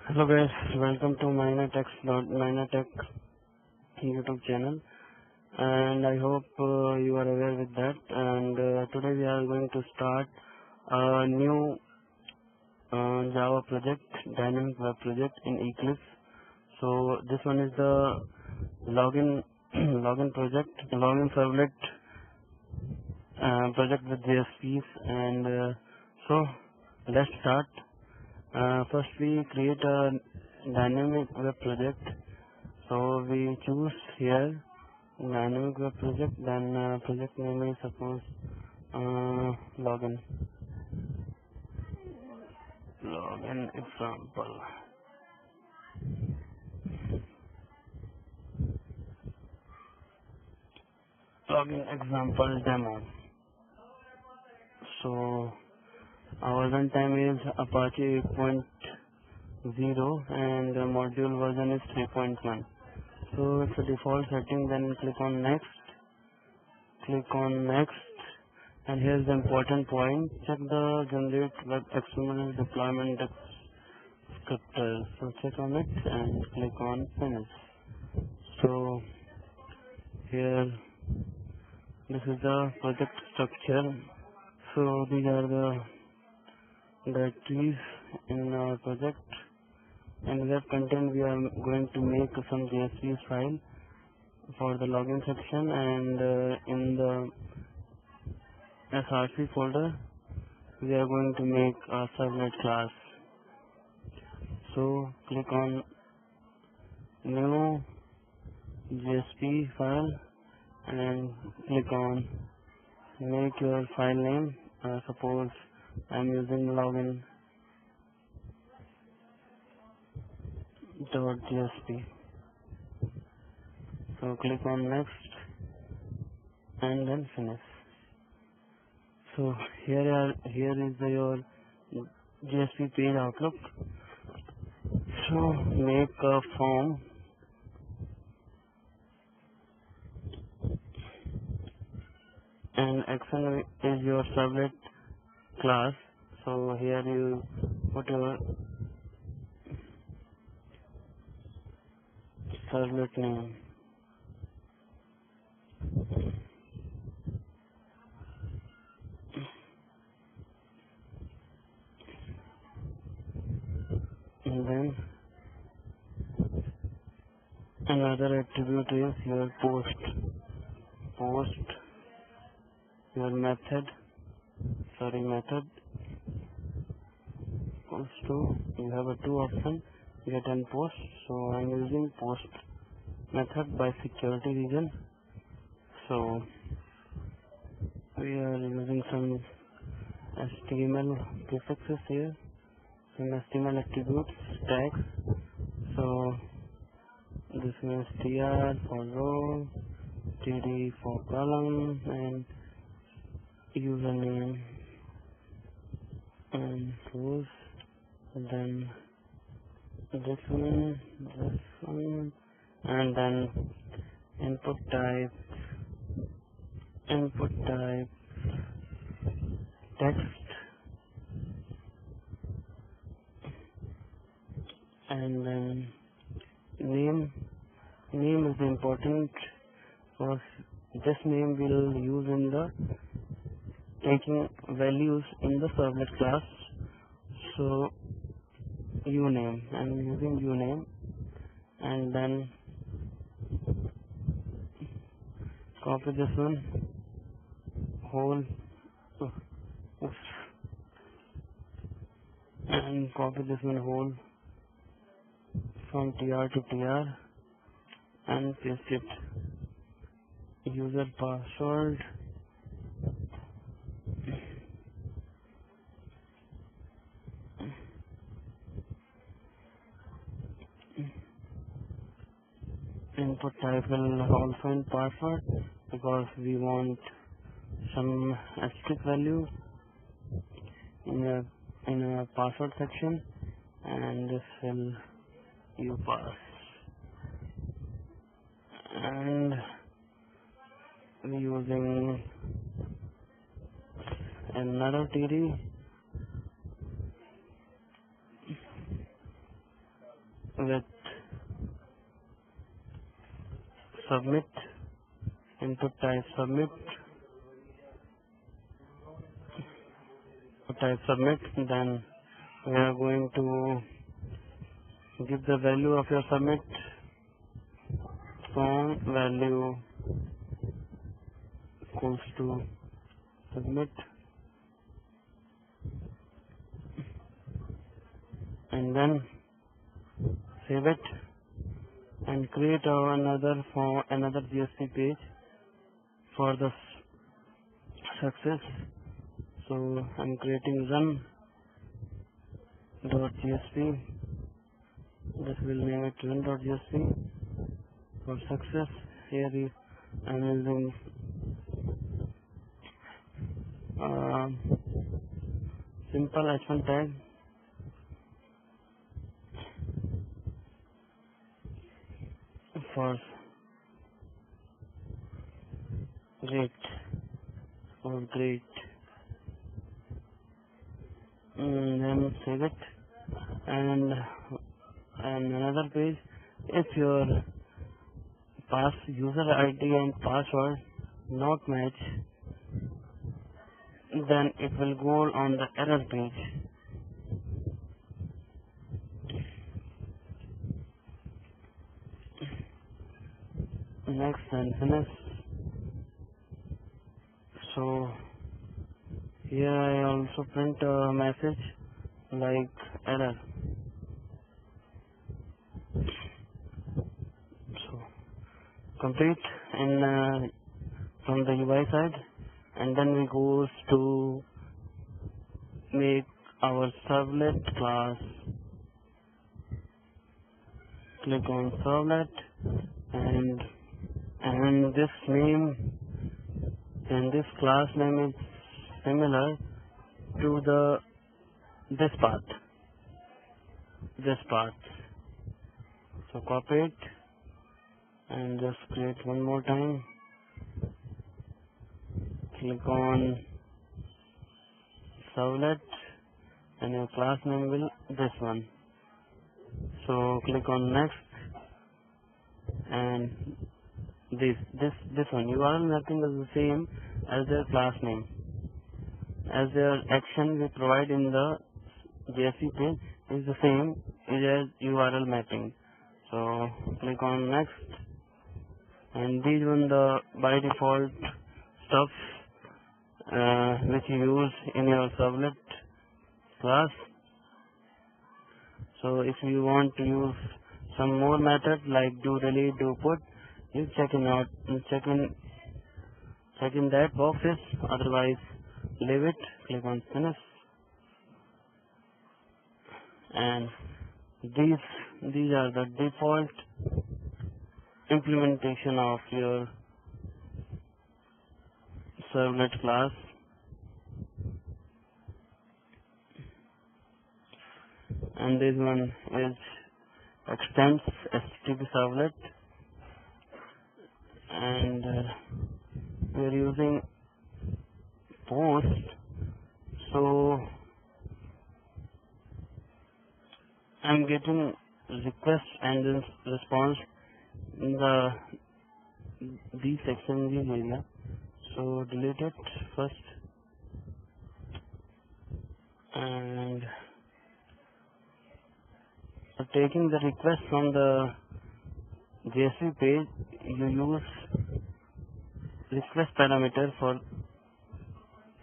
Hello guys, welcome to Minotech YouTube channel, and I hope you are aware with that. And today we are going to start a new Java project, dynamic web project in Eclipse. So this one is the login login project, login servlet project with JSPs, and so let's start. First we create a dynamic web project. So we choose here dynamic web project, then project name is suppose login example, demo. So our runtime is Apache 8.0 and the module version is 3.1. So it's a default setting. Then click on next, and here's the important point: check the generate web XML deployment descriptor. So check on it and click on finish. So here, this is the project structure. So these are the directories in our project. In web content, we are going to make some JSP file for the login section, and in the src folder, we are going to make a servlet class. So click on new JSP file and click on make your file name. Suppose I'm using login.jsp. So click on next and then finish. So here is your JSP page outlook. So make a form and action is your servlet class. So here you put your servlet name. And then another attribute is your post your method post to, you have a two option, get and post. So I'm using post method by security reason. So we are using some HTML prefixes here, some HTML attributes, tags. So this is tr for row, td for column, and username and rows, and then this one, and then input type text, and then name is important because this name will use in the taking values in the servlet class. So uname, I'm using uname, and then copy this one whole and copy this one whole from tr to tr and paste it. User password, input type will also in password because we want some asterisk value in a password section, and this will you pass. And we using another td with submit, input type submit, then we are going to give the value of your submit, from value equals to submit, and then save it and create another GSP page for the success. So I'm creating run.jsp. This will name it run.jsp for success. Here I'm using simple h1 tag for great or great. Then save it, and another page. If your user ID and password not match, then it will go on the error page. Next, and finish. So here I also print a message like error. So complete in from the UI side, and then we goes to make our servlet class. Click on servlet, and this name and this class name is similar to this part. So copy it and just create one more time. Click on servlet, and your class name will this one. So click on next, and this one URL mapping is the same as their class name, as their action we provide in the JSP page is the same as URL mapping. So click on next, and these one the by default stuff which you use in your servlet class. So if you want to use some more method like do delete, do put, you check in that boxes, otherwise leave it. Click on finish, and these are the default implementation of your servlet class. And this one is extends HTTP servlet, and we are using post. So I'm getting request and then response in these sections in area. So delete it first, and taking the request from the JSP page, you use request parameter for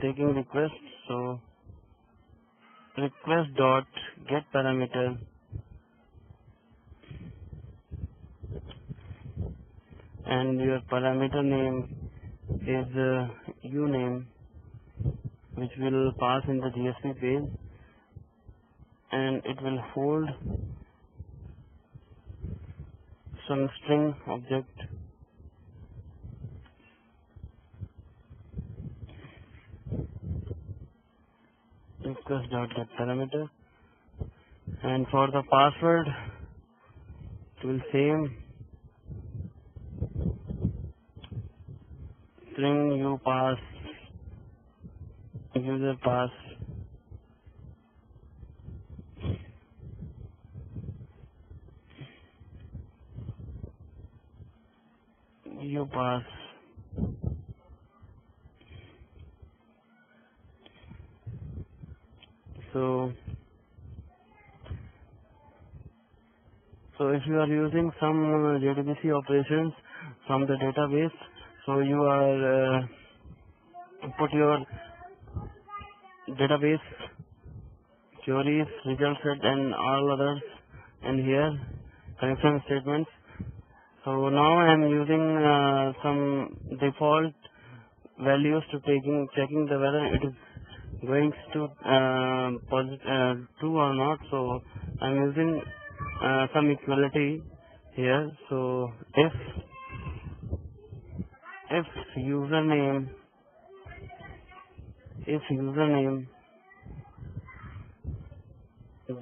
taking request. So request dot get parameter, and your parameter name is uname, which will pass in the JSP page, and it will hold some string object. Request dot get parameter, and for the password it will same string you pass user pass, you pass so if you are using some JDBC operations from the database, so you are put your database queries, result set and all others in here, connection statements. So now I am using some default values to checking the whether it is going to true or not. So I am using some equality here. So if username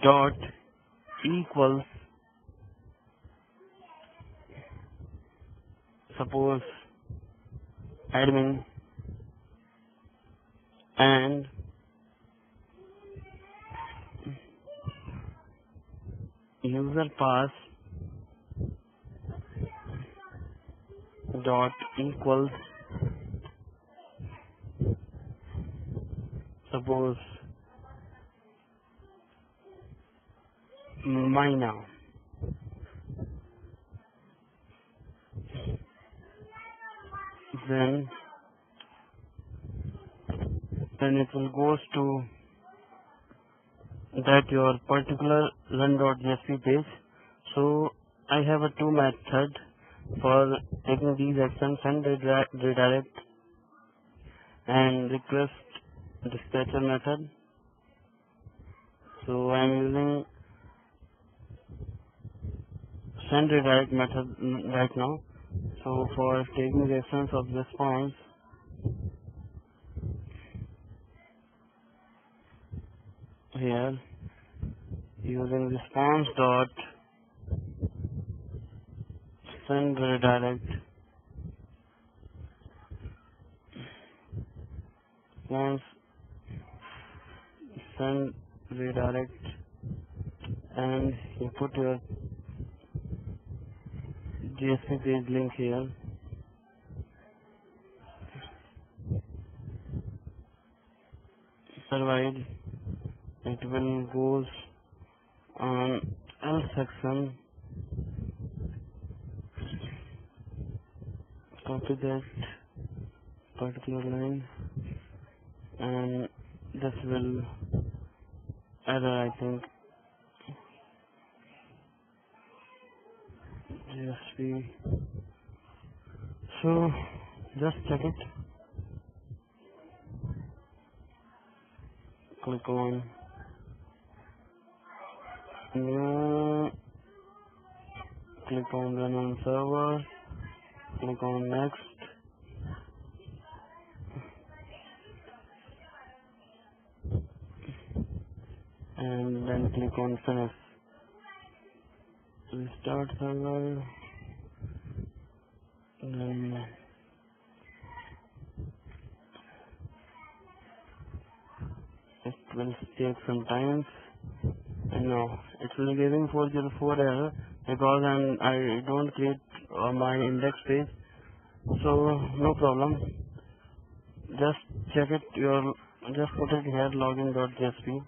dot equals, suppose, admin, and user pass dot equals, suppose, my now, then it will goes to that your particular run.jsp page. So I have a two method for taking these actions: send redirect and request dispatcher method. So I am using send redirect method right now. So for taking the actions of response, here using response dot send redirect, response send redirect, and you put your JSP page link here. Provide, it will goes on L section, copy that particular line, and this will error, I think, JSP. So just check it, click on new, click on run on server, click on next, and then click on finish. Restart server, then it will take some time. And now it will be giving 404 error because I don't create my index page. So no problem. Just check it. Just put it here, login.jsp,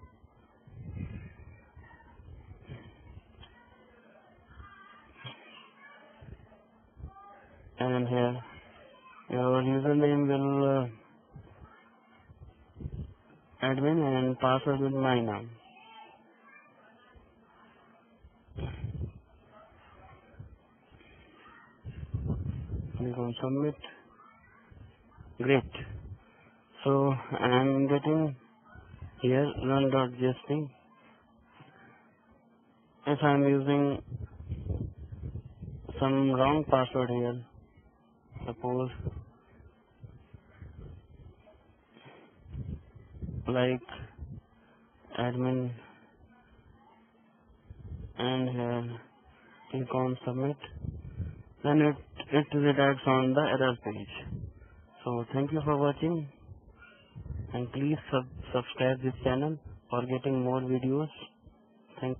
and here your username will admin and password will my name. Click on submit. Great. So I am getting here run.jsp. If I am using some wrong password here, suppose like admin, and here click on submit, then it redirects on the error page. So thank you for watching, and please subscribe this channel for getting more videos. Thank